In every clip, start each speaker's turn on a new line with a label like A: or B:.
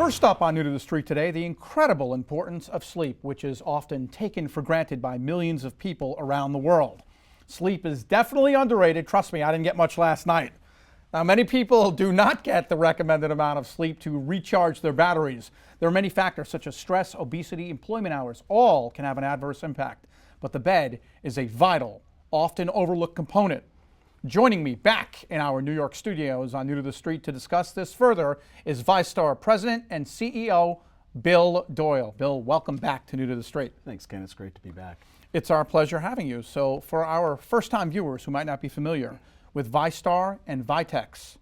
A: First up on New to the Street today, the incredible importance of sleep, which is often taken for granted by millions of people around the world. Sleep is definitely underrated. Trust me, I didn't get much last night. Now, many people do not get the recommended amount of sleep to recharge their batteries. There are many factors such as stress, obesity, employment hours. All can have an adverse impact. But the bed is a vital, often overlooked component. Joining me back in our New York studios on New to the Street to discuss this further is Vystar President and CEO Bill Doyle. Bill, welcome back to New to the Street.
B: Thanks, Ken. It's great to be back.
A: It's our pleasure having you. So for our first-time viewers who might not be familiar with Vystar and Vytex,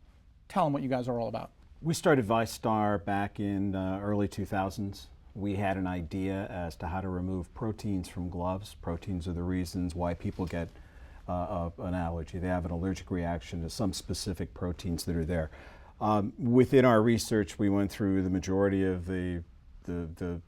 A: tell them what you guys are all about.
B: We started Vystar back in early 2000s. We had an idea as to how to remove proteins from gloves. Proteins are the reasons why people get an allergy. They have an allergic reaction to some specific proteins that are there. Within our research, we went through the majority of the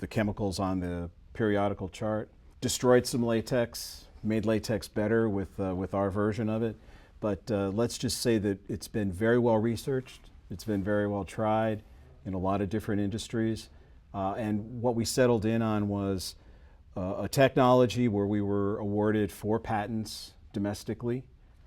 B: chemicals on the periodical chart, destroyed some latex, made latex better with our version of it. But let's just say that it's been very well researched. It's been very well tried in a lot of different industries. And what we settled in on was a technology where we were awarded 4 patents domestically,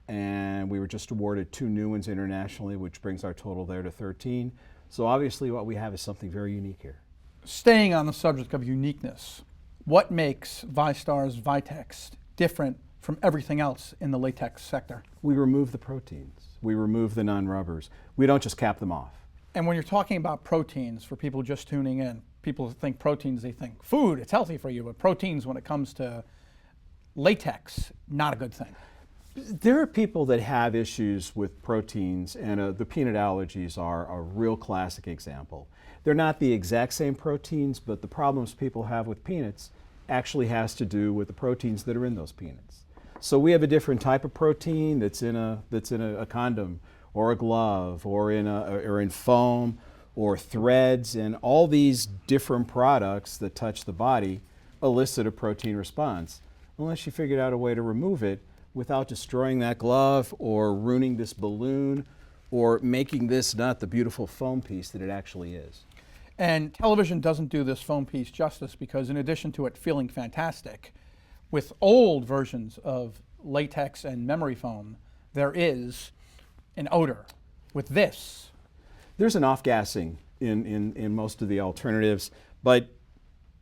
B: and we were just awarded 2 new ones internationally, which brings our total there to 13. So obviously what we have is something very unique here.
A: Staying on the subject of uniqueness, what makes Vystar's Vytex different from everything else in the latex sector?
B: We remove the proteins. We remove the non-rubbers. We don't just cap them off.
A: And when you're talking about proteins, for people just tuning in, people think proteins, they think food, it's healthy for you, but proteins when it comes to latex, not a good thing.
B: There are people that have issues with proteins, and the peanut allergies are a real classic example. They're not the exact same proteins, but the problems people have with peanuts actually has to do with the proteins that are in those peanuts. So we have a different type of protein that's in a condom or a glove or in foam or threads, and all these different products that touch the body elicit a protein response, unless you figured out a way to remove it without destroying that glove or ruining this balloon or making this not the beautiful foam piece that it actually is.
A: And television doesn't do this foam piece justice because in addition to it feeling fantastic, with old versions of latex and memory foam, there is an odor. With this,
B: there's an off-gassing in most of the alternatives, but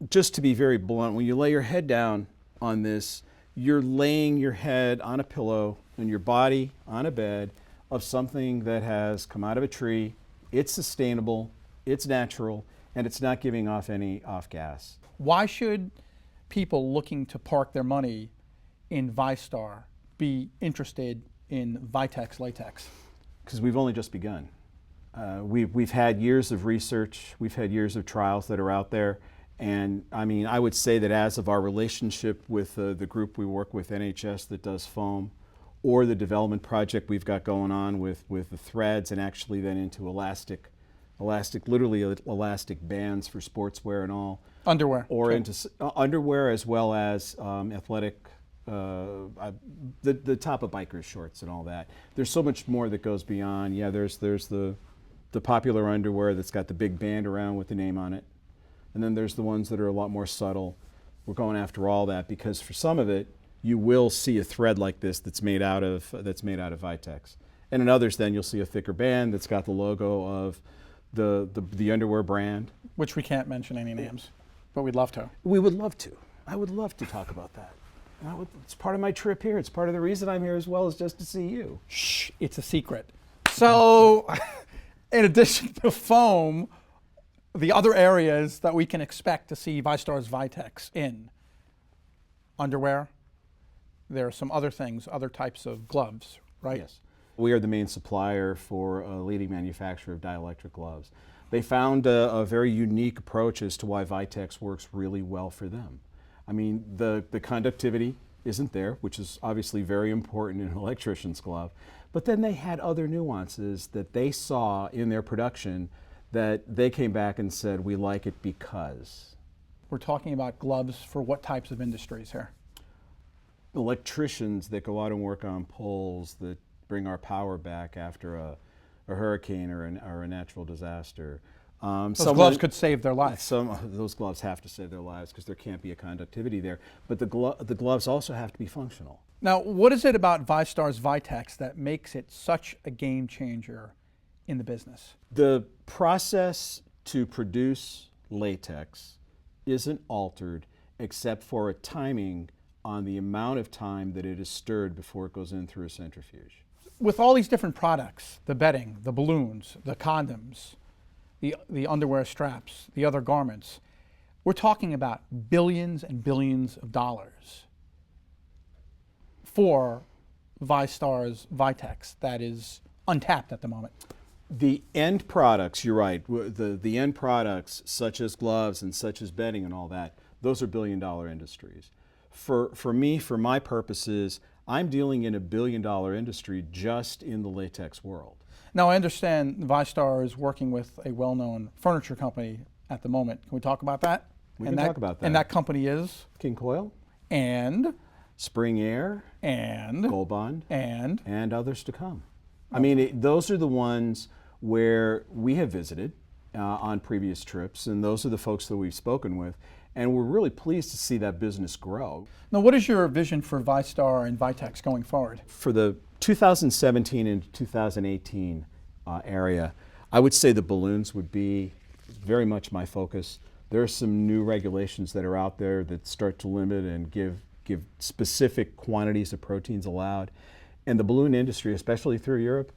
B: just to be very blunt, when you lay your head down on this, you're laying your head on a pillow and your body on a bed of something that has come out of a tree. It's sustainable, it's natural, and it's not giving off any off-gas.
A: Why should people looking to park their money in Vystar be interested in Vytex latex?
B: Because we've only just begun. We've had years of research, we've had years of trials that are out there, and I mean, I would say that as of our relationship with the group we work with, NHS, that does foam, or the development project we've got going on with the threads and actually then into literally elastic bands for sportswear and all.
A: Underwear.
B: Or
A: okay.
B: into underwear as well as athletic, the top of bikers shorts and all that. There's so much more that goes beyond. Yeah, there's the popular underwear that's got the big band around with the name on it. And then there's the ones that are a lot more subtle. We're going after all that because for some of it, you will see a thread like this that's made out of Vytex. And in others, then you'll see a thicker band that's got the logo of the underwear brand.
A: Which we can't mention any names, but we'd love to.
B: We would love to. I would love to talk about that. It's part of my trip here. It's part of the reason I'm here as well, is just to see you.
A: Shh, it's a secret. So, in addition to foam, the other areas that we can expect to see Vystar's Vytex in: underwear, there are some other things, other types of gloves, right?
B: Yes. We are the main supplier for a leading manufacturer of dielectric gloves. They found a very unique approach as to why Vytex works really well for them. I mean, the conductivity isn't there, which is obviously very important in an electrician's glove, but then they had other nuances that they saw in their production that they came back and said, we like it because.
A: We're talking about gloves for what types of industries here?
B: Electricians that go out and work on poles that bring our power back after a hurricane or a natural disaster.
A: Those gloves could save their life.
B: Some of those gloves have to save their lives because there can't be a conductivity there. But the gloves also have to be functional.
A: Now, what is it about Vystar's Vytex that makes it such a game changer in the business?
B: The process to produce latex isn't altered except for a timing on the amount of time that it is stirred before it goes in through a centrifuge.
A: With all these different products, the bedding, the balloons, the condoms, the underwear straps, the other garments, we're talking about billions and billions of dollars for Vystar's Vytex that is untapped at the moment.
B: The end products, you're right, the end products such as gloves and such as bedding and all that, those are billion-dollar industries. For me, for my purposes, I'm dealing in a billion-dollar industry just in the latex world.
A: Now, I understand Vystar is working with a well-known furniture company at the moment. Can we talk about that?
B: We can talk about that.
A: And that company is?
B: King Coil.
A: And?
B: Spring Air.
A: And?
B: Gold Bond.
A: And
B: others to come. I mean, those are the ones where we have visited on previous trips, and those are the folks that we've spoken with, and we're really pleased to see that business grow.
A: Now, what is your vision for Vystar and Vytex going forward?
B: For the 2017 and 2018 area, I would say the balloons would be very much my focus. There are some new regulations that are out there that start to limit and give specific quantities of proteins allowed. And the balloon industry, especially through Europe,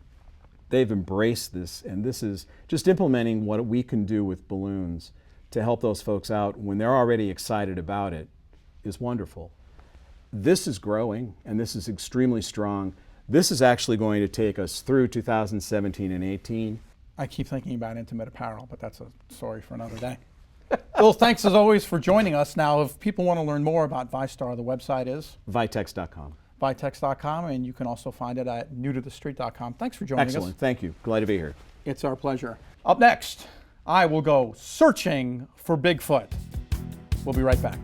B: they've embraced this, and this is just implementing what we can do with balloons to help those folks out when they're already excited about it is wonderful. This is growing, and this is extremely strong. This is actually going to take us through 2017 and 18.
A: I keep thinking about intimate apparel, but that's a story for another day. Bill, thanks as always for joining us. Now, if people want to learn more about Vystar, the website is?
B: Vytex.com.
A: Vytex.com, and you can also find it at newtothestreet.com. Thanks for joining us.
B: Excellent. Thank you. Glad to be here.
A: It's our pleasure. Up next, I will go searching for Bigfoot. We'll be right back.